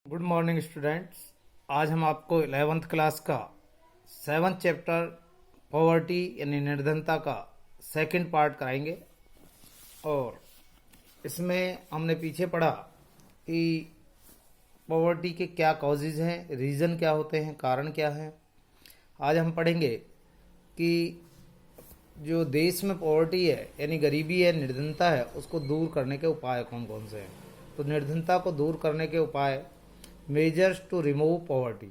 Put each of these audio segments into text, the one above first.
Good morning students. आज हम आपको 11th क्लास का 7th चैप्टर पॉवर्टी यानी निर्धनता का सेकंड पार्ट कराएंगे। और इसमें हमने पीछे पढ़ा कि पॉवर्टी के क्या कॉजेज हैं, रीज़न क्या होते हैं, कारण क्या हैं। आज हम पढ़ेंगे कि जो देश में पॉवर्टी है यानी गरीबी है, निर्धनता है, उसको दूर करने के उपाय कौन कौन से हैं। तो निर्धनता को दूर करने के उपाय, measures to remove poverty.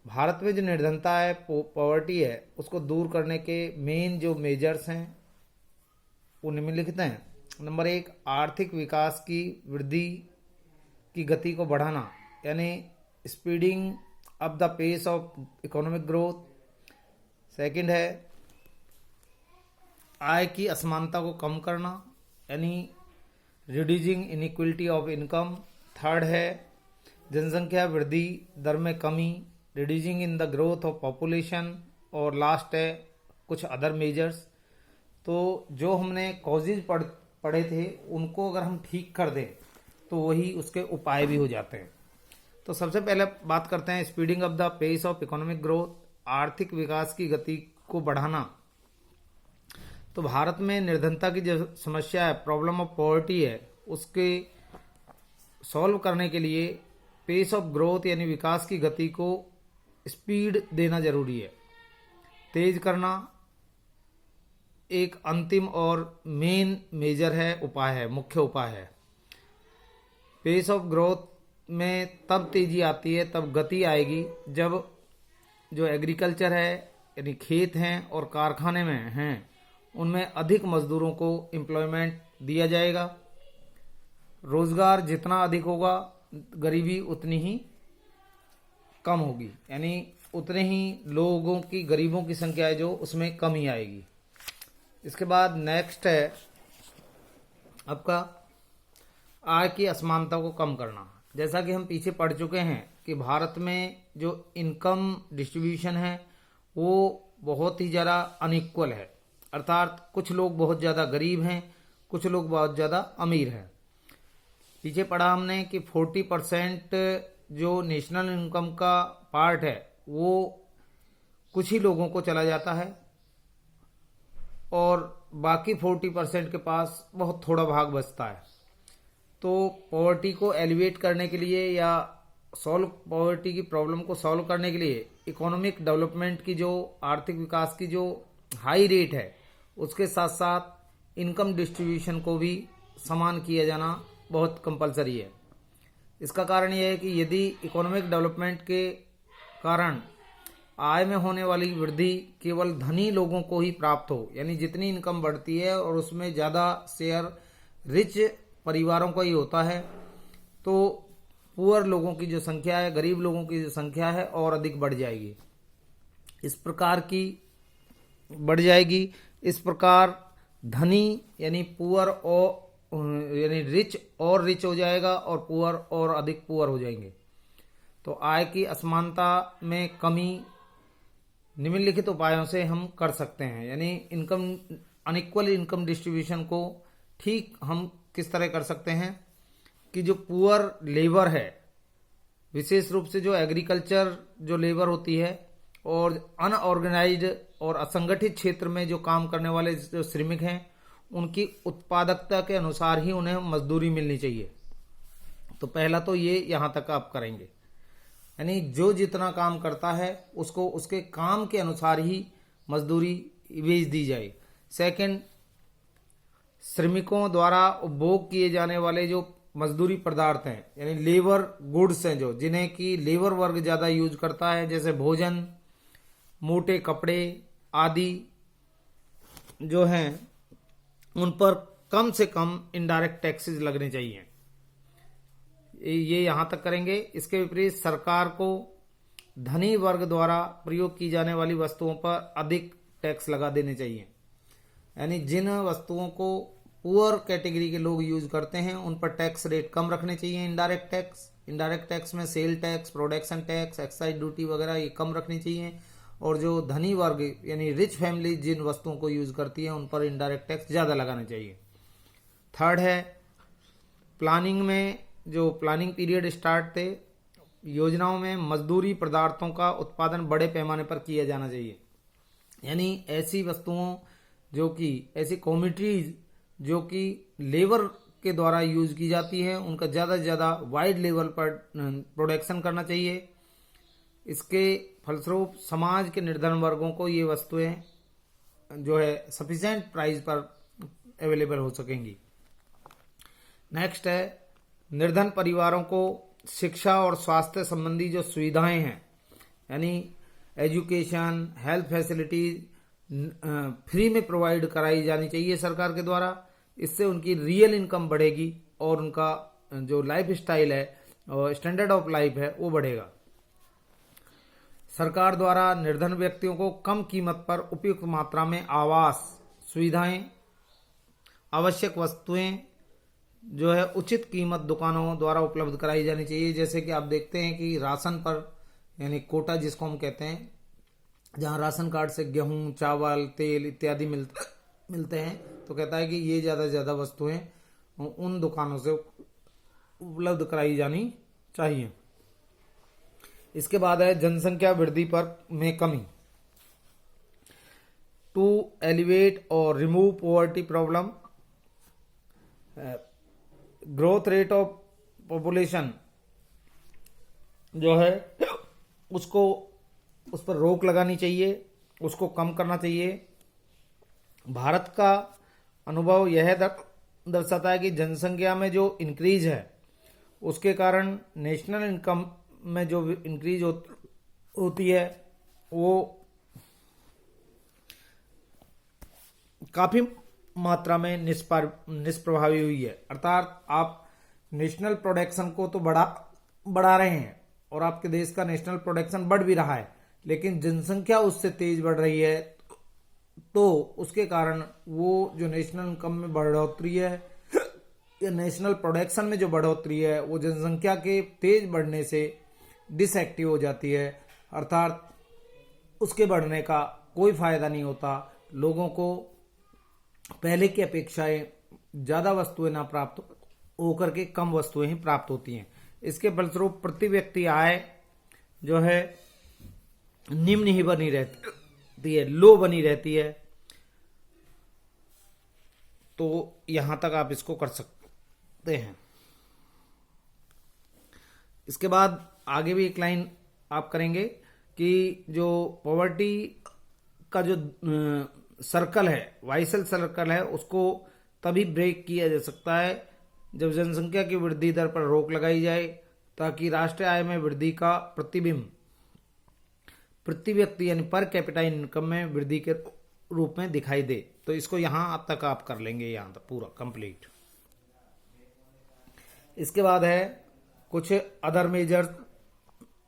Bharat में जो निर्धनता है, पॉवर्टी है, उसको दूर करने के मेन जो मेजर्स हैं वो निम्नलिखित हैं। नंबर 1, आर्थिक विकास की वृद्धि की गति को बढ़ाना यानी speeding up the pace of economic growth. Second है आय की असमानता को कम करना यानी reducing inequality of income. Third है जनसंख्या वृद्धि दर में कमी, reducing in the growth of population. और लास्ट है कुछ अदर मेजर्स। तो जो हमने कॉजेज पढ़े थे उनको अगर हम ठीक कर दें तो वही उसके उपाय भी हो जाते हैं। तो सबसे पहले बात करते हैं speeding up the pace of economic growth, आर्थिक विकास की गति को बढ़ाना। तो भारत में निर्धनता की जो समस्या है, प्रॉब्लम ऑफ पॉवर्टी है, उसके सॉल्व करने के लिए पेस ऑफ ग्रोथ यानी विकास की गति को स्पीड देना जरूरी है, तेज करना एक अंतिम और मेन मेजर है, उपाय है, मुख्य उपाय है। पेस ऑफ ग्रोथ में तब तेजी आती है, तब गति आएगी जब जो एग्रीकल्चर है यानी खेत हैं और कारखाने में हैं उनमें अधिक मजदूरों को एम्प्लॉयमेंट दिया जाएगा। रोजगार जितना अधिक होगा गरीबी उतनी ही कम होगी, यानी उतने ही लोगों की, गरीबों की संख्या है जो उसमें कमी आएगी। इसके बाद नेक्स्ट है आपका आय की असमानता को कम करना। जैसा कि हम पीछे पढ़ चुके हैं कि भारत में जो इनकम डिस्ट्रीब्यूशन है वो बहुत ही ज़्यादा अनइक्वल है, अर्थात कुछ लोग बहुत ज़्यादा गरीब हैं, कुछ लोग बहुत ज़्यादा अमीर हैं। पीछे पढ़ा हमने कि 40% जो नेशनल इनकम का पार्ट है वो कुछ ही लोगों को चला जाता है और बाकी 40% के पास बहुत थोड़ा भाग बचता है। तो पॉवर्टी को एलिवेट करने के लिए या पॉवर्टी की प्रॉब्लम को सॉल्व करने के लिए इकोनॉमिक डेवलपमेंट की जो आर्थिक विकास की जो हाई रेट है उसके साथ साथ इनकम डिस्ट्रीब्यूशन को भी समान किया जाना बहुत कंपलसरी है। इसका कारण यह है कि यदि इकोनॉमिक डेवलपमेंट के कारण आय में होने वाली वृद्धि केवल धनी लोगों को ही प्राप्त हो, यानी जितनी इनकम बढ़ती है और उसमें ज़्यादा शेयर रिच परिवारों का ही होता है, तो पुअर लोगों की जो संख्या है, गरीब लोगों की जो संख्या है और अधिक बढ़ जाएगी। इस प्रकार की बढ़ जाएगी। इस प्रकार धनी यानी पुअर और यानी रिच और रिच हो जाएगा और पुअर और अधिक पुअर हो जाएंगे। तो आय की असमानता में कमी निम्नलिखित उपायों से हम कर सकते हैं, यानी इनकम अनइक्वल इनकम डिस्ट्रीब्यूशन को ठीक हम किस तरह कर सकते हैं कि जो पुअर लेबर है, विशेष रूप से जो एग्रीकल्चर जो लेबर होती है और अनऑर्गेनाइज्ड और असंगठित क्षेत्र में जो काम करने वाले जो श्रमिक हैं उनकी उत्पादकता के अनुसार ही उन्हें मजदूरी मिलनी चाहिए। तो पहला तो ये यहाँ तक आप करेंगे, यानी जो जितना काम करता है उसको उसके काम के अनुसार ही मजदूरी भेज दी जाए। सेकंड, श्रमिकों द्वारा उपभोग किए जाने वाले जो मजदूरी पदार्थ हैं यानी लेबर गुड्स हैं जो जिन्हें की लेबर वर्ग ज़्यादा यूज करता है, जैसे भोजन, मोटे कपड़े आदि जो हैं उन पर कम से कम इनडायरेक्ट टैक्सेस लगने चाहिए। ये यहाँ तक करेंगे। इसके विपरीत सरकार को धनी वर्ग द्वारा प्रयोग की जाने वाली वस्तुओं पर अधिक टैक्स लगा देने चाहिए, यानी जिन वस्तुओं को पुअर कैटेगरी के लोग यूज करते हैं उन पर टैक्स रेट कम रखने चाहिए। इनडायरेक्ट टैक्स में sale tax, production tax, excise duty वगैरह ये कम रखनी चाहिए। और जो धनी वर्ग यानी रिच फैमिली जिन वस्तुओं को यूज करती है उन पर इनडायरेक्ट टैक्स ज़्यादा लगाना चाहिए। थर्ड है प्लानिंग में जो प्लानिंग पीरियड स्टार्ट थे, योजनाओं में मजदूरी पदार्थों का उत्पादन बड़े पैमाने पर किया जाना चाहिए। यानी ऐसी वस्तुओं जो कि ऐसी कमोडिटीज जो कि लेबर के द्वारा यूज की जाती है, उनका ज़्यादा से ज़्यादा वाइड लेवल पर प्रोडक्शन करना चाहिए। इसके फलस्वरूप समाज के निर्धन वर्गों को ये वस्तुएं जो है सफिशिएंट प्राइस पर अवेलेबल हो सकेंगी। नेक्स्ट है, निर्धन परिवारों को शिक्षा और स्वास्थ्य संबंधी जो सुविधाएं हैं, यानी एजुकेशन, हेल्थ फैसिलिटीज फ्री में प्रोवाइड कराई जानी चाहिए सरकार के द्वारा। इससे उनकी रियल इनकम बढ़ेगी और उनका जो लाइफ स्टाइल है और स्टैंडर्ड ऑफ लाइफ है वो बढ़ेगा। सरकार द्वारा निर्धन व्यक्तियों को कम कीमत पर उपयुक्त मात्रा में आवास सुविधाएं, आवश्यक वस्तुएं जो है उचित कीमत दुकानों द्वारा उपलब्ध कराई जानी चाहिए। जैसे कि आप देखते हैं कि राशन पर, यानी कोटा जिसको हम कहते हैं, जहां राशन कार्ड से गेहूं, चावल, तेल इत्यादि मिलते हैं, तो कहता है कि ये ज़्यादा से ज़्यादा वस्तुएं उन दुकानों से उपलब्ध कराई जानी चाहिए। इसके बाद है जनसंख्या वृद्धि पर में कमी। टू एलिवेट और remove poverty problem, growth rate of population जो है उसको, उस पर रोक लगानी चाहिए, उसको कम करना चाहिए। भारत का अनुभव यह दर्शाता है कि जनसंख्या में जो इंक्रीज है उसके कारण नेशनल इनकम में जो इंक्रीज होती है वो काफी मात्रा में निष्प्रभावी हुई है। अर्थात आप नेशनल प्रोडक्शन को तो बढ़ा रहे हैं और आपके देश का नेशनल प्रोडक्शन बढ़ भी रहा है, लेकिन जनसंख्या उससे तेज बढ़ रही है, तो उसके कारण वो जो नेशनल इनकम में बढ़ोतरी है या नेशनल प्रोडक्शन में जो बढ़ोतरी है वो जनसंख्या के तेज बढ़ने से डिसएक्टिव हो जाती है। अर्थात उसके बढ़ने का कोई फायदा नहीं होता। लोगों को पहले की अपेक्षाएं ज्यादा वस्तुएं ना प्राप्त होकर के कम वस्तुएं ही प्राप्त होती हैं। इसके फलस्वरूप प्रति व्यक्ति आय जो है निम्न ही बनी रहती है, लो बनी रहती है। तो यहां तक आप इसको कर सकते हैं। इसके बाद आगे भी एक लाइन आप करेंगे कि जो पॉवर्टी का जो सर्कल है, वाइसल सर्कल है, उसको तभी ब्रेक किया जा सकता है जब जनसंख्या की वृद्धि दर पर रोक लगाई जाए, ताकि राष्ट्रीय आय में वृद्धि का प्रतिबिंब प्रति व्यक्ति यानी पर कैपिटा इनकम में वृद्धि के रूप में दिखाई दे। तो इसको यहां तक आप कर लेंगे, यहां तक पूरा कंप्लीट। इसके बाद है कुछ अदर मेजर्स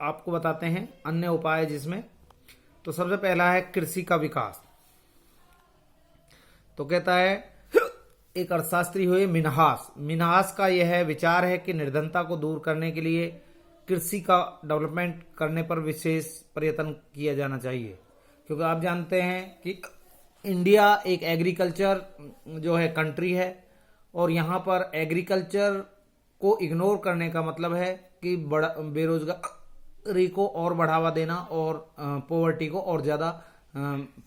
आपको बताते हैं, अन्य उपाय जिसमें, तो सबसे पहला है कृषि का विकास। तो कहता है एक अर्थशास्त्री हुए मिनहास का यह विचार है कि निर्धनता को दूर करने के लिए कृषि का डेवलपमेंट करने पर विशेष प्रयत्न किया जाना चाहिए, क्योंकि आप जानते हैं कि इंडिया एक एग्रीकल्चर जो है कंट्री है और यहाँ पर एग्रीकल्चर को इग्नोर करने का मतलब है कि बेरोजगारी को और बढ़ावा देना और पॉवर्टी को और ज्यादा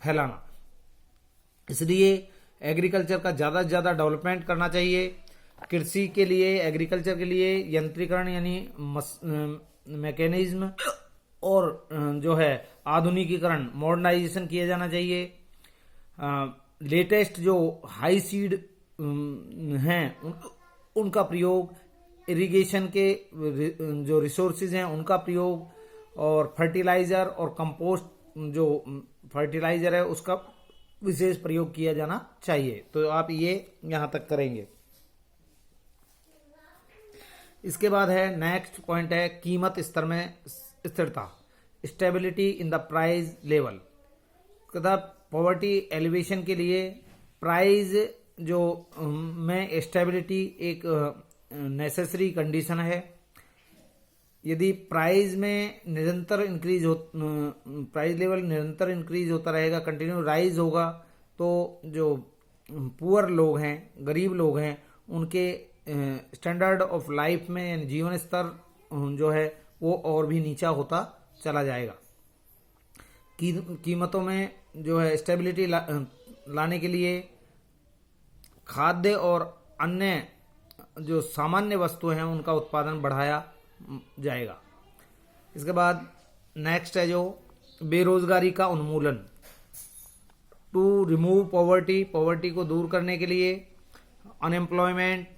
फैलाना। इसलिए एग्रीकल्चर का ज्यादा से ज्यादा डेवलपमेंट करना चाहिए। कृषि के लिए, एग्रीकल्चर के लिए यंत्रीकरण यानी मैकेनिज्म और जो है आधुनिकीकरण, मॉडर्नाइजेशन किया जाना चाहिए। लेटेस्ट जो हाई सीड हैं उनका प्रयोग, इरिगेशन के जो रिसोर्सेज हैं उनका प्रयोग, और फर्टिलाइजर और कंपोस्ट जो फर्टिलाइजर है उसका विशेष प्रयोग किया जाना चाहिए। तो आप ये यहां तक करेंगे। इसके बाद है नेक्स्ट पॉइंट है कीमत स्तर में स्थिरता, stability in the price level. तथा पॉवर्टी एलिवेशन के लिए प्राइस जो में स्टेबिलिटी एक नेसेसरी कंडीशन है। यदि प्राइस में निरंतर इंक्रीज हो, प्राइस लेवल निरंतर इंक्रीज होता रहेगा, कंटिन्यू राइज होगा, तो जो पुअर लोग हैं, गरीब लोग हैं, उनके स्टैंडर्ड ऑफ लाइफ में यानी जीवन स्तर जो है वो और भी नीचा होता चला जाएगा। कीमतों में जो है स्टेबिलिटी लाने के लिए खाद्य और अन्य जो सामान्य वस्तुएं हैं उनका उत्पादन बढ़ाया जाएगा। इसके बाद नेक्स्ट है जो बेरोजगारी का उन्मूलन। टू रिमूव पॉवर्टी, पॉवर्टी को दूर करने के लिए अनएम्प्लॉयमेंट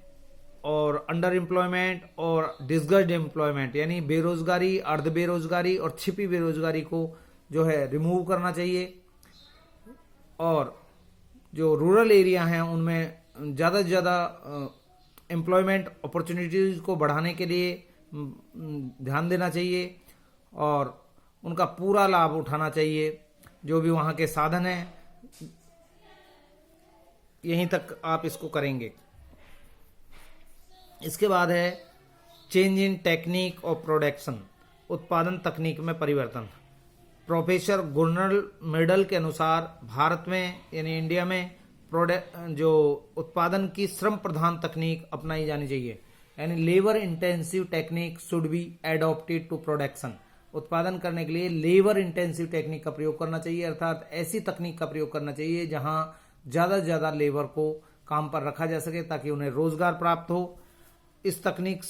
और अंडर एम्प्लॉयमेंट और डिसगस्ड एम्प्लॉयमेंट यानी बेरोजगारी, अर्ध बेरोजगारी और छिपी बेरोजगारी को जो है रिमूव करना चाहिए। और जो रूरल एरिया हैं उनमें ज़्यादा से ज़्यादा एम्प्लॉयमेंट अपॉर्चुनिटीज़ को बढ़ाने के लिए ध्यान देना चाहिए और उनका पूरा लाभ उठाना चाहिए। जो भी वहाँ के साधन हैं, यहीं तक आप इसको करेंगे। इसके बाद है change in technique of production, उत्पादन तकनीक में परिवर्तन। प्रोफेसर गुर्नल मेडल के अनुसार भारत में यानी इंडिया में जो उत्पादन की श्रम प्रधान तकनीक अपनाई जानी चाहिए, यानी labour intensive technique should be adopted to production. उत्पादन करने के लिए लेबर इंटेंसिव टेक्निक का प्रयोग करना चाहिए, अर्थात ऐसी तकनीक का प्रयोग करना चाहिए जहां ज़्यादा से ज़्यादा लेबर को काम पर रखा जा सके ताकि उन्हें रोजगार प्राप्त हो। इस तकनीक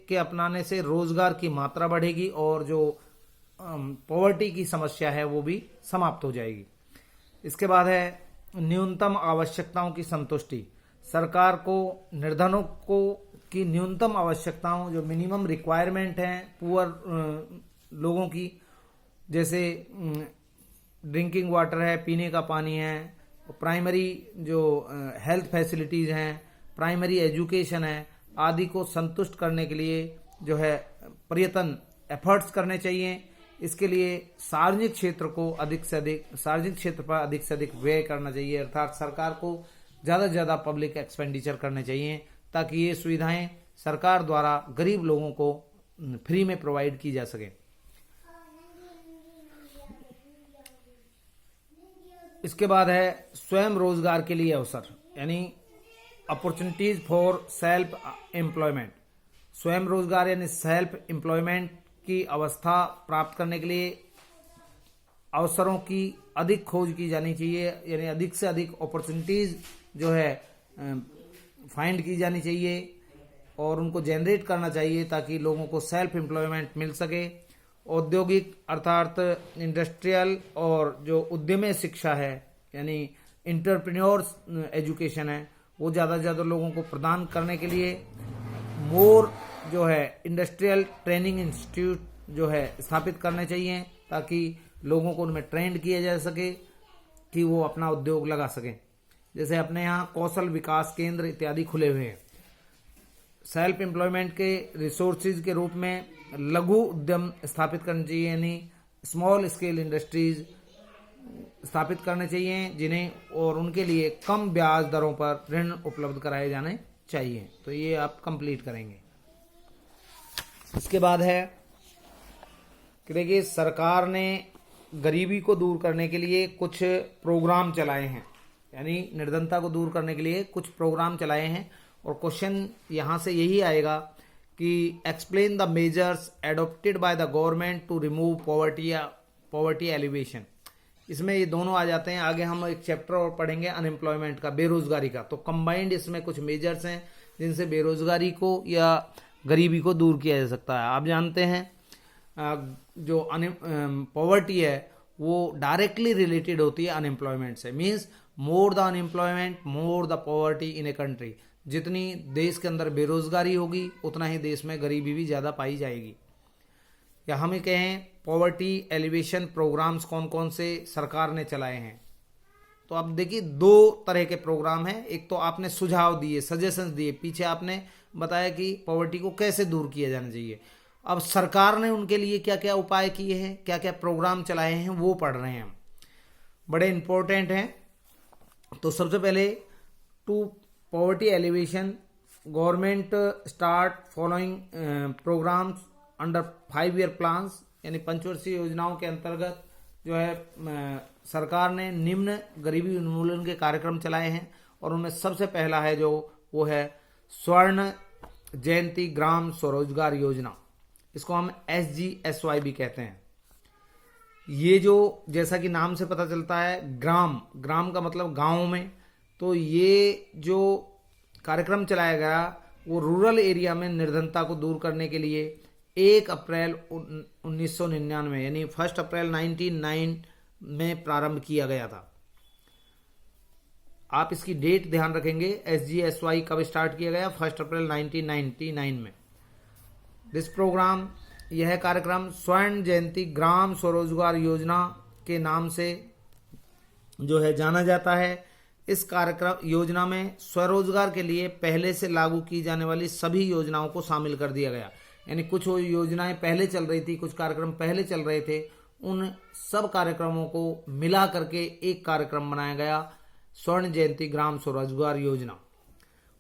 के अपनाने से रोजगार की मात्रा बढ़ेगी और जो पॉवर्टी की समस्या है वो भी समाप्त हो जाएगी। इसके बाद है न्यूनतम आवश्यकताओं की संतुष्टि। सरकार को निर्धनों की न्यूनतम आवश्यकताओं, जो मिनिमम रिक्वायरमेंट हैं पुअर लोगों की, जैसे ड्रिंकिंग वाटर है, पीने का पानी है, प्राइमरी जो हेल्थ फैसिलिटीज़ हैं, प्राइमरी एजुकेशन है, आदि को संतुष्ट करने के लिए जो है प्रयत्न एफर्ट्स करने चाहिए। इसके लिए सार्वजनिक क्षेत्र पर अधिक से अधिक व्यय करना चाहिए, अर्थात सरकार को ज़्यादा से ज़्यादा पब्लिक एक्सपेंडिचर करने चाहिए ताकि ये सुविधाएं सरकार द्वारा गरीब लोगों को फ्री में प्रोवाइड की जा सके। इसके बाद है स्वयं रोजगार के लिए अवसर, यानी अपॉर्चुनिटीज फॉर सेल्फ एम्प्लॉयमेंट। स्वयं रोजगार यानी सेल्फ एम्प्लॉयमेंट की अवस्था प्राप्त करने के लिए अवसरों की अधिक खोज की जानी चाहिए, यानी अधिक से अधिक अपॉर्चुनिटीज जो है फाइंड की जानी चाहिए और उनको जनरेट करना चाहिए ताकि लोगों को सेल्फ एम्प्लॉयमेंट मिल सके। औद्योगिक अर्थात इंडस्ट्रियल और जो उद्यमी शिक्षा है यानी इंटरप्रेन्योर्स एजुकेशन है वो ज़्यादा से ज़्यादा लोगों को प्रदान करने के लिए मोर जो है इंडस्ट्रियल ट्रेनिंग इंस्टीट्यूट जो है स्थापित करने चाहिए ताकि लोगों को उनमें ट्रेंड किया जा सके कि वो अपना उद्योग लगा सकें। जैसे अपने यहाँ कौशल विकास केंद्र इत्यादि खुले हुए हैं। सेल्फ एम्प्लॉयमेंट के रिसोर्सेज के रूप में लघु उद्यम स्थापित करने चाहिए, यानी स्मॉल स्केल इंडस्ट्रीज स्थापित करने चाहिए जिन्हें और उनके लिए कम ब्याज दरों पर ऋण उपलब्ध कराए जाने चाहिए। तो ये आप कंप्लीट करेंगे। इसके बाद है कि देखिए सरकार ने गरीबी को दूर करने के लिए कुछ प्रोग्राम चलाए हैं, यानी निर्धनता को दूर करने के लिए कुछ प्रोग्राम चलाए हैं और क्वेश्चन यहाँ से यही आएगा कि explain the measures adopted by the government to remove poverty alleviation. इसमें ये दोनों आ जाते हैं। आगे हम एक चैप्टर और पढ़ेंगे अनएम्प्लॉयमेंट का, बेरोजगारी का, तो कंबाइंड इसमें कुछ मेजर्स हैं जिनसे बेरोजगारी को या गरीबी को दूर किया जा सकता है। आप जानते हैं जो पॉवर्टी है वो डायरेक्टली रिलेटेड होती है अनएम्प्लॉयमेंट से। Means more the unemployment more the poverty in a country. जितनी देश के अंदर बेरोजगारी होगी उतना ही देश में गरीबी भी ज़्यादा पाई जाएगी। या हम ये कहें पॉवर्टी एलिवेशन प्रोग्राम्स कौन कौन से सरकार ने चलाए हैं, तो अब देखिए दो तरह के प्रोग्राम हैं। एक तो आपने सुझाव दिए, सजेशंस दिए, पीछे आपने बताया कि पॉवर्टी को कैसे दूर किया जाना चाहिए। अब सरकार ने उनके लिए क्या क्या उपाय किए हैं, क्या क्या प्रोग्राम चलाए हैं, वो पढ़ रहे हैं हम, बड़े इंपॉर्टेंट हैं। तो सबसे पहले to poverty alleviation government start following programmes under 5 year plans, यानी पंचवर्षीय योजनाओं के अंतर्गत जो है सरकार ने निम्न गरीबी उन्मूलन के कार्यक्रम चलाए हैं और उनमें सबसे पहला है जो वो है स्वर्ण जयंती ग्राम स्वरोजगार योजना, इसको हम SGSY भी कहते हैं। ये जो जैसा कि नाम से पता चलता है, ग्राम, ग्राम का मतलब गांव में, तो ये जो कार्यक्रम चलाया गया वो रूरल एरिया में निर्धनता को दूर करने के लिए 1 अप्रैल 1999 यानी 1 अप्रैल 1999 में प्रारंभ किया गया था। आप इसकी डेट ध्यान रखेंगे, SGSY कब स्टार्ट किया गया, 1 अप्रैल 1999 में। दिस प्रोग्राम, यह कार्यक्रम स्वर्ण जयंती ग्राम स्वरोजगार योजना के नाम से जो है जाना जाता है। इस कार्यक्रम योजना में स्वरोजगार के लिए पहले से लागू की जाने वाली सभी योजनाओं को शामिल कर दिया गया। यानी कुछ योजनाएं पहले चल रही थी, कुछ कार्यक्रम पहले चल रहे थे, उन सब कार्यक्रमों को मिला करके एक कार्यक्रम बनाया गया, स्वर्ण जयंती ग्राम स्वरोजगार योजना।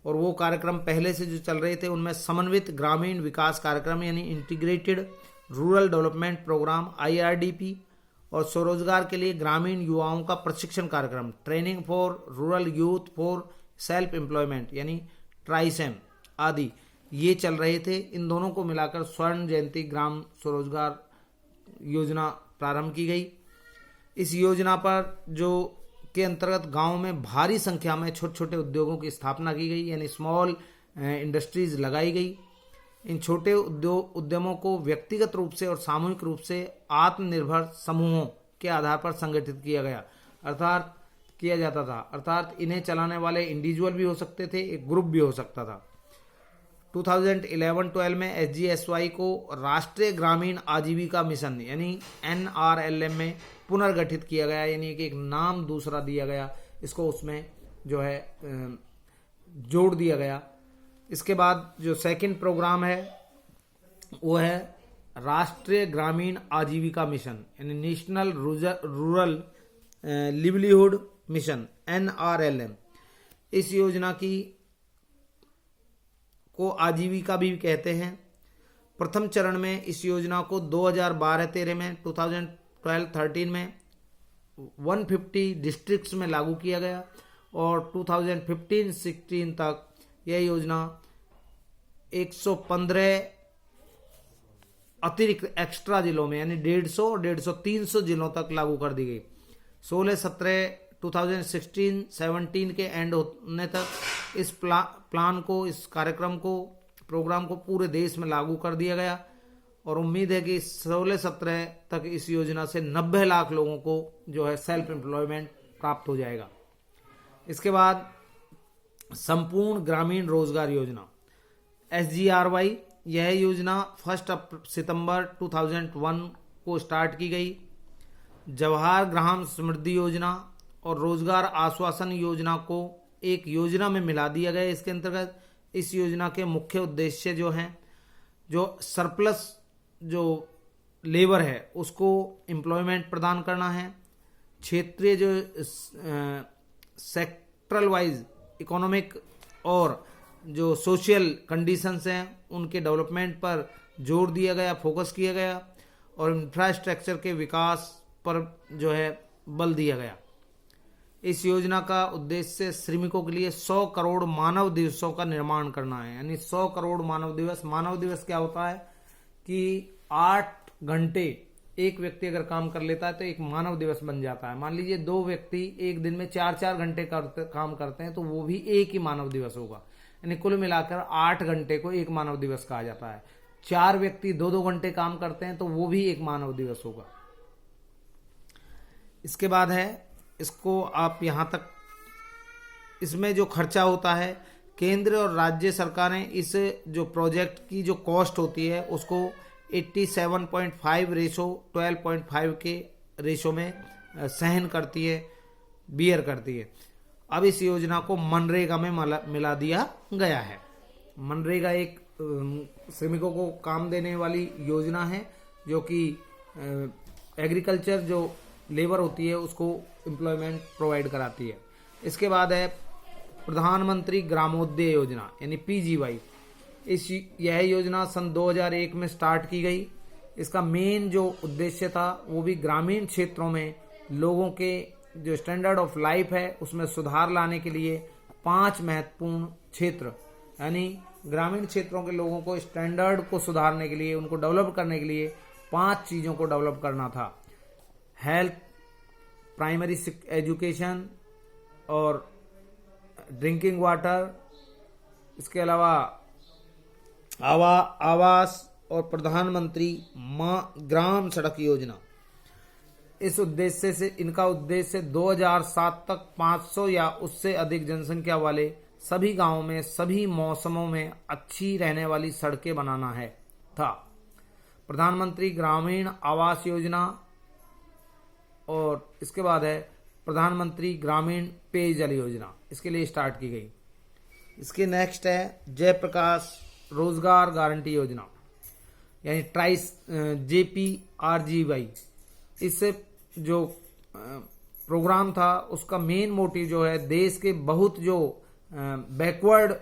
और वो कार्यक्रम पहले से जो चल रहे थे उनमें समन्वित ग्रामीण विकास कार्यक्रम यानी integrated rural development programme IRDP, और स्वरोजगार के लिए ग्रामीण युवाओं का प्रशिक्षण कार्यक्रम training for rural youth for self employment यानी ट्राइसेम आदि ये चल रहे थे। इन दोनों को मिलाकर स्वर्ण जयंती ग्राम स्वरोजगार योजना प्रारंभ की गई। इस योजना पर जो के अंतर्गत गांव में भारी संख्या में छोटे छोटे उद्योगों की स्थापना की गई यानी स्मॉल इंडस्ट्रीज लगाई गई। इन छोटे उद्यमों को व्यक्तिगत रूप से और सामूहिक रूप से आत्मनिर्भर समूहों के आधार पर संगठित किया गया अर्थात किया जाता था, अर्थात इन्हें चलाने वाले इंडिविजुअल भी हो सकते थे, एक ग्रुप भी हो सकता था। 2011-12 में SGSY को राष्ट्रीय ग्रामीण आजीविका मिशन यानी NRLM में पुनर्गठित किया गया, यानी कि एक नाम दूसरा दिया गया, इसको उसमें जो है जोड़ दिया गया। इसके बाद जो सेकंड प्रोग्राम है वो है राष्ट्रीय ग्रामीण आजीविका मिशन यानी national rural livelihood mission NRLM। इस योजना को आजीविका भी कहते हैं। प्रथम चरण में इस योजना को 2012-13 में 2012-13 में 150 डिस्ट्रिक्ट्स में लागू किया गया और 2015-16 तक यह योजना 115 अतिरिक्त एक्स्ट्रा जिलों में यानी 150 और 300 जिलों तक लागू कर दी गई। 16-17 2016-17 के एंड होने तक इस प्लान को, इस प्रोग्राम को पूरे देश में लागू कर दिया गया और उम्मीद है कि 16-17 तक इस योजना से 90 लाख लोगों को जो है सेल्फ एम्प्लॉयमेंट प्राप्त हो जाएगा। इसके बाद संपूर्ण ग्रामीण रोजगार योजना SGRY, यह योजना 1 सितंबर 2001 को स्टार्ट की गई। जवाहर ग्राम समृद्धि योजना और रोजगार आश्वासन योजना को एक योजना में मिला दिया गया। इसके अंतर्गत इस योजना के मुख्य उद्देश्य जो हैं, जो सरप्लस जो लेबर है उसको एम्प्लॉयमेंट प्रदान करना है, क्षेत्रीय जो सेक्टरल वाइज इकोनॉमिक और जो सोशल कंडीशंस हैं उनके डेवलपमेंट पर जोर दिया गया, फोकस किया गया और इंफ्रास्ट्रक्चर के विकास पर जो है बल दिया गया। इस योजना का उद्देश्य श्रमिकों के लिए 100 करोड़ मानव दिवसों का निर्माण करना है, यानी 100 करोड़ मानव दिवस। मानव दिवस क्या होता है कि 8 घंटे एक व्यक्ति अगर काम कर लेता है तो एक मानव दिवस बन जाता है। मान लीजिए 2 व्यक्ति एक दिन में 4-4 घंटे काम करते हैं तो वो भी एक ही मानव दिवस होगा, यानी कुल मिलाकर 8 घंटे को एक मानव दिवस कहा जाता है। 4 व्यक्ति 2-2 घंटे काम करते हैं तो वो भी एक मानव दिवस होगा। इसके बाद है, इसको आप यहाँ तक, इसमें जो खर्चा होता है केंद्र और राज्य सरकारें इस जो प्रोजेक्ट की जो कॉस्ट होती है उसको 87.5 रेशो 12.5 के रेशो में सहन करती है, बियर करती है। अब इस योजना को मनरेगा में मिला दिया गया है। मनरेगा एक श्रमिकों को काम देने वाली योजना है जो कि एग्रीकल्चर जो लेबर होती है उसको एम्प्लॉयमेंट प्रोवाइड कराती है। इसके बाद है प्रधानमंत्री ग्रामोदय योजना यानी PGY। यह योजना सन 2001 में स्टार्ट की गई। इसका मेन जो उद्देश्य था वो भी ग्रामीण क्षेत्रों में लोगों के जो स्टैंडर्ड ऑफ लाइफ है उसमें सुधार लाने के लिए 5 महत्वपूर्ण क्षेत्र यानी ग्रामीण क्षेत्रों के लोगों को स्टैंडर्ड को सुधारने के लिए, उनको डेवलप करने के लिए 5 चीज़ों को डेवलप करना था। हेल्थ, प्राइमरी एजुकेशन और ड्रिंकिंग वाटर, इसके अलावा आवास और प्रधानमंत्री ग्राम सड़क योजना। इस उद्देश्य से इनका उद्देश्य 2007 तक 500 या उससे अधिक जनसंख्या वाले सभी गांवों में सभी मौसमों में अच्छी रहने वाली सड़कें बनाना है था। प्रधानमंत्री ग्रामीण आवास योजना और इसके बाद है प्रधानमंत्री ग्रामीण पेयजल योजना, इसके लिए स्टार्ट की गई। इसके नेक्स्ट है जयप्रकाश रोजगार गारंटी योजना, यानी ट्राइस JPRGY। इससे जो प्रोग्राम था उसका मेन मोटिव जो है, देश के बहुत जो बैकवर्ड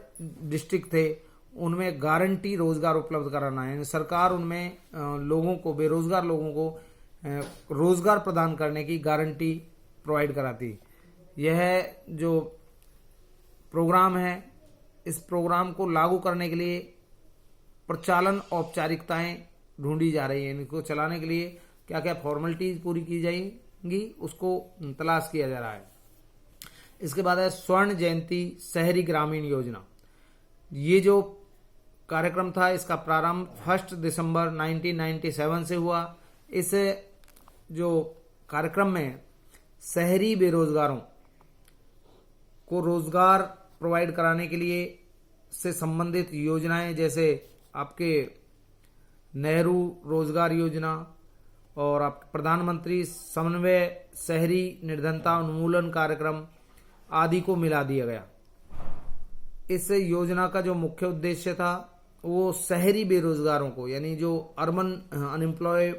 डिस्ट्रिक्ट थे उनमें गारंटी रोजगार उपलब्ध कराना है। यानी सरकार उनमें लोगों को, बेरोजगार लोगों को रोजगार प्रदान करने की गारंटी प्रोवाइड कराती। यह जो प्रोग्राम है, इस प्रोग्राम को लागू करने के लिए प्रचालन औपचारिकताएं ढूंढी जा रही है। इनको चलाने के लिए क्या क्या फॉर्मेलिटीज पूरी की जाएंगी, उसको तलाश किया जा रहा है। इसके बाद है स्वर्ण जयंती शहरी ग्रामीण योजना। ये जो कार्यक्रम था इसका प्रारंभ 1 दिसंबर 1997 से हुआ। इस जो कार्यक्रम में शहरी बेरोजगारों को रोजगार प्रोवाइड कराने के लिए से संबंधित योजनाएं, जैसे आपके नेहरू रोजगार योजना और प्रधानमंत्री समन्वय शहरी निर्धनता उन्मूलन कार्यक्रम आदि को मिला दिया गया। इस योजना का जो मुख्य उद्देश्य था वो शहरी बेरोजगारों को, यानी जो अर्बन एम्प्लॉय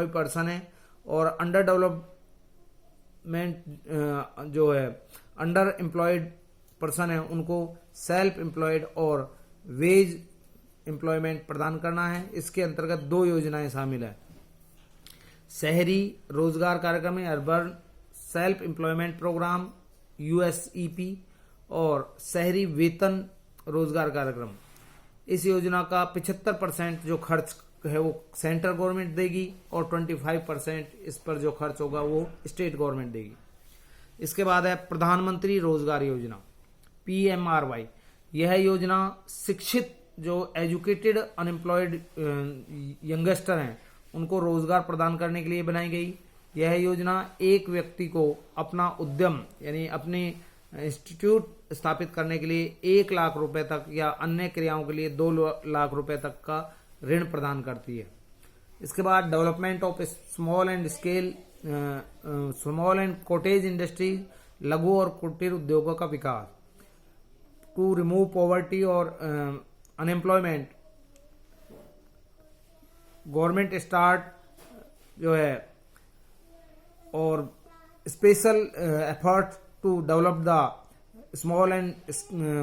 पर्सन है और अंडर डेवलपमेंट जो है अंडर एम्प्लॉयड पर्सन है, उनको सेल्फ एम्प्लॉयड और वेज एम्प्लॉयमेंट प्रदान करना है। इसके अंतर्गत 2 योजनाएं शामिल है। शहरी रोजगार कार्यक्रम में urban self employment programme USEP और शहरी वेतन रोजगार कार्यक्रम। इस योजना का 75% जो खर्च है वो सेंट्रल गवर्नमेंट देगी और 25% इस पर जो खर्च होगा वो स्टेट गवर्नमेंट देगी। इसके बाद है प्रधानमंत्री रोजगार योजना PMRY। यह योजना शिक्षित जो एजुकेटेड अनएम्प्लॉयड यंगस्टर हैं उनको रोजगार प्रदान करने के लिए बनाई गई। यह योजना एक व्यक्ति को अपना उद्यम यानी अपने इंस्टीट्यूट स्थापित करने के लिए 1 लाख रुपए तक या अन्य क्रियाओं के लिए 2 लाख रुपए तक का ऋण प्रदान करती है। इसके बाद development of small and cottage industry, लघु और कुटीर उद्योगों का विकास, टू रिमूव पॉवर्टी और अनएम्प्लॉयमेंट। गवर्नमेंट स्टार्ट जो है और special effort to develop the small and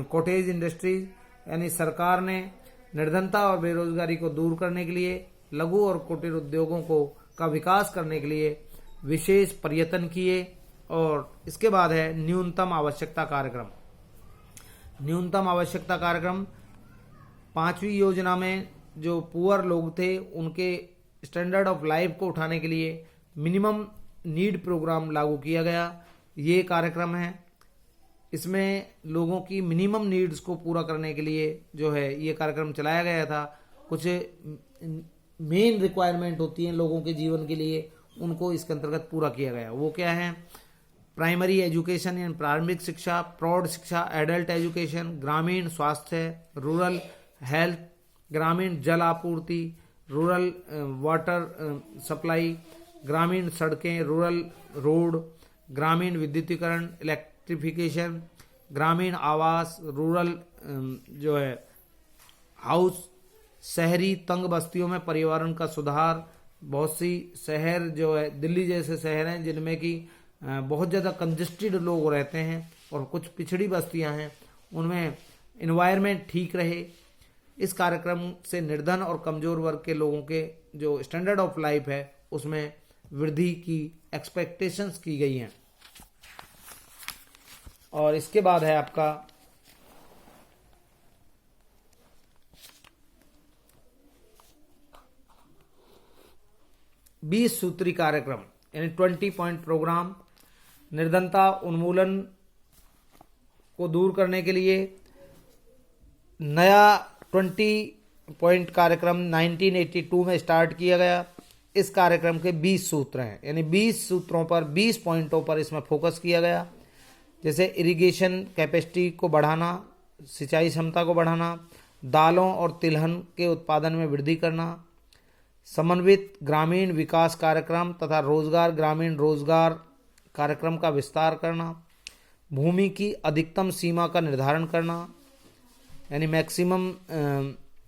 cottage industries, यानी सरकार ने निर्धनता और बेरोजगारी को दूर करने के लिए लघु और कुटीर उद्योगों को का विकास करने के लिए विशेष प्रयत्न किए। और इसके बाद है न्यूनतम आवश्यकता कार्यक्रम। न्यूनतम आवश्यकता कार्यक्रम 5वीं योजना में जो पुअर लोग थे उनके स्टैंडर्ड ऑफ लाइफ को उठाने के लिए मिनिमम नीड प्रोग्राम लागू किया गया। ये कार्यक्रम है, इसमें लोगों की मिनिमम नीड्स को पूरा करने के लिए जो है ये कार्यक्रम चलाया गया था। कुछ मेन रिक्वायरमेंट होती हैं लोगों के जीवन के लिए, उनको इसके अंतर्गत पूरा किया गया। वो क्या है? प्राइमरी एजुकेशन यानी प्रारंभिक शिक्षा, प्रौढ़ शिक्षा, एडल्ट एजुकेशन, ग्रामीण स्वास्थ्य, रूरल हेल्थ, ग्रामीण जल आपूर्ति, रूरल वाटर सप्लाई, ग्रामीण सड़कें, रूरल रोड, ग्रामीण विद्युतीकरण इलेक्ट्रिफिकेशन, ग्रामीण आवास, रूरल जो है हाउस, शहरी तंग बस्तियों में पर्यावरण का सुधार। बहुत सी शहर जो है दिल्ली जैसे शहर हैं जिनमें कि बहुत ज़्यादा कंजेस्टेड लोग रहते हैं और कुछ पिछड़ी बस्तियां हैं, उनमें एनवायरनमेंट ठीक रहे। इस कार्यक्रम से निर्धन और कमज़ोर वर्ग के लोगों के जो स्टैंडर्ड ऑफ लाइफ है उसमें वृद्धि की एक्सपेक्टेशंस की गई हैं। और इसके बाद है आपका 20 सूत्री कार्यक्रम यानी 20 पॉइंट प्रोग्राम, निर्धनता उन्मूलन को दूर करने के लिए नया 20 पॉइंट कार्यक्रम 1982 में स्टार्ट किया गया। इस कार्यक्रम के 20 सूत्र हैं, यानी 20 सूत्रों पर 20 पॉइंटों पर इसमें फोकस किया गया। जैसे इरिगेशन कैपेसिटी को बढ़ाना, सिंचाई क्षमता को बढ़ाना, दालों और तिलहन के उत्पादन में वृद्धि करना, समन्वित ग्रामीण विकास कार्यक्रम तथा रोजगार ग्रामीण रोजगार कार्यक्रम का विस्तार करना, भूमि की अधिकतम सीमा का निर्धारण करना यानी मैक्सिमम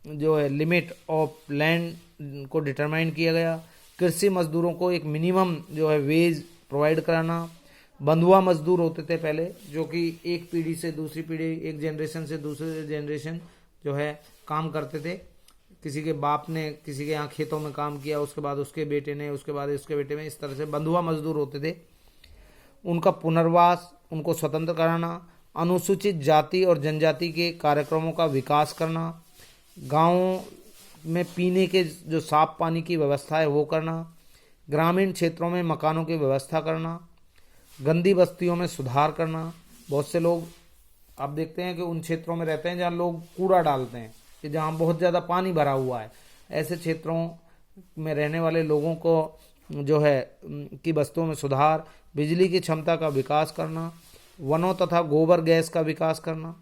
जो है लिमिट ऑफ लैंड को डिटरमाइन किया गया, कृषि मजदूरों को एक मिनिमम जो है वेज प्रोवाइड कराना। बंधुआ मजदूर होते थे पहले, जो कि एक पीढ़ी से दूसरी पीढ़ी, एक जनरेशन से दूसरे जनरेशन जो है काम करते थे। किसी के बाप ने किसी के यहाँ खेतों में काम किया, उसके बाद उसके बेटे ने, उसके बाद उसके बेटे में, इस तरह से बंधुआ मजदूर होते थे। उनका पुनर्वास, उनको स्वतंत्र कराना, अनुसूचित जाति और जनजाति के कार्यक्रमों का विकास करना, गाँवों में पीने के जो साफ पानी की व्यवस्था है वो करना, ग्रामीण क्षेत्रों में मकानों की व्यवस्था करना, गंदी बस्तियों में सुधार करना। बहुत से लोग आप देखते हैं कि उन क्षेत्रों में रहते हैं जहाँ लोग कूड़ा डालते हैं, कि जहाँ बहुत ज़्यादा पानी भरा हुआ है, ऐसे क्षेत्रों में रहने वाले लोगों को जो है की बस्तियों में सुधार, बिजली की क्षमता का विकास करना, वनों तथा गोबर गैस का विकास करना,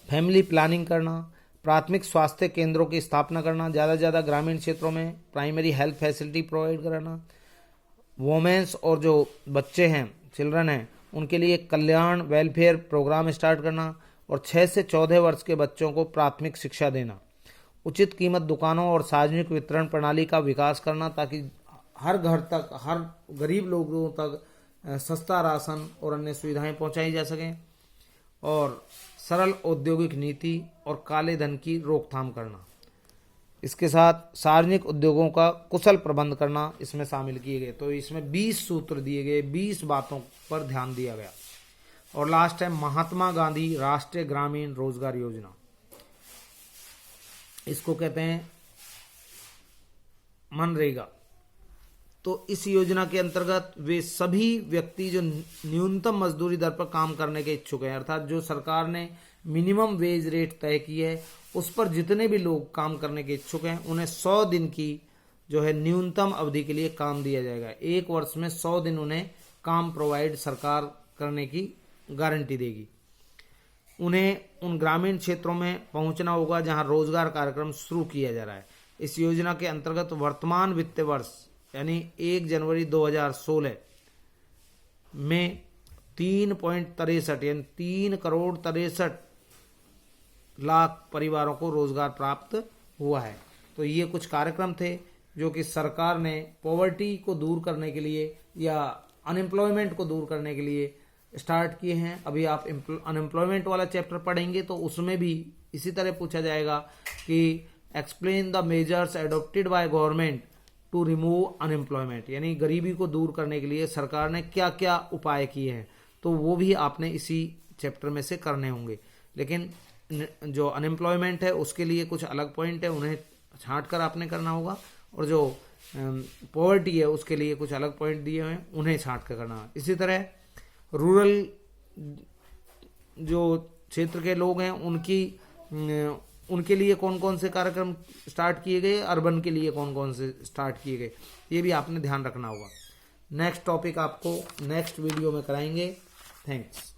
फैमिली प्लानिंग करना, प्राथमिक स्वास्थ्य केंद्रों की स्थापना करना, ज़्यादा से ज़्यादा ग्रामीण क्षेत्रों में प्राइमरी हेल्थ फैसिलिटी प्रोवाइड कराना, वोमेंस और जो बच्चे हैं, चिल्ड्रन हैं, उनके लिए कल्याण वेलफेयर प्रोग्राम स्टार्ट करना, और 6 से 14 वर्ष के बच्चों को प्राथमिक शिक्षा देना, उचित कीमत दुकानों और सार्वजनिक वितरण प्रणाली का विकास करना, ताकि हर घर तक, हर गरीब लोगों तक सस्ता राशन और अन्य सुविधाएं पहुंचाई जा सकें, और सरल औद्योगिक नीति और काले धन की रोकथाम करना। इसके साथ सार्वजनिक उद्योगों का कुशल प्रबंध करना इसमें शामिल किए गए। तो इसमें 20 सूत्र दिए गए, 20 बातों पर ध्यान दिया गया। और लास्ट है महात्मा गांधी राष्ट्रीय ग्रामीण रोजगार योजना। इसको कहते हैं मनरेगा। तो इस योजना के अंतर्गत वे सभी व्यक्ति जो न्यूनतम मजदूरी दर पर काम करने के इच्छुक हैं, अर्थात जो सरकार ने मिनिमम वेज रेट तय की है उस पर जितने भी लोग काम करने के इच्छुक हैं, उन्हें 100 दिन की जो है न्यूनतम अवधि के लिए काम दिया जाएगा। एक वर्ष में 100 दिन उन्हें काम प्रोवाइड सरकार करने की गारंटी देगी। उन्हें उन ग्रामीण क्षेत्रों में पहुंचना होगा जहां रोजगार कार्यक्रम शुरू किया जा रहा है। इस योजना के अंतर्गत वर्तमान वित्तीय वर्ष यानी 1 जनवरी 2016 में 3.63 यानी 3,63 लाख परिवारों को रोजगार प्राप्त हुआ है। तो ये कुछ कार्यक्रम थे जो कि सरकार ने पॉवर्टी को दूर करने के लिए या अनएम्प्लॉयमेंट को दूर करने के लिए स्टार्ट किए हैं। अभी आप अनएम्प्लॉयमेंट वाला चैप्टर पढ़ेंगे तो उसमें भी इसी तरह पूछा जाएगा कि explain the measures adopted by government to remove unemployment, यानी गरीबी को दूर करने के लिए सरकार ने क्या क्या उपाय किए हैं, तो वो भी आपने इसी चैप्टर में से करने होंगे। लेकिन जो अनएम्प्लॉयमेंट है उसके लिए कुछ अलग पॉइंट है, उन्हें छांट कर आपने करना होगा, और जो पॉवर्टी है उसके लिए कुछ अलग पॉइंट दिए हुए हैं, उन्हें छांट कर करना है। इसी तरह रूरल जो क्षेत्र के लोग हैं उनके लिए कौन कौन से कार्यक्रम स्टार्ट किए गए, अर्बन के लिए कौन कौन से स्टार्ट किए गए, ये भी आपने ध्यान रखना होगा। नेक्स्ट टॉपिक आपको नेक्स्ट वीडियो में कराएंगे। थैंक्स।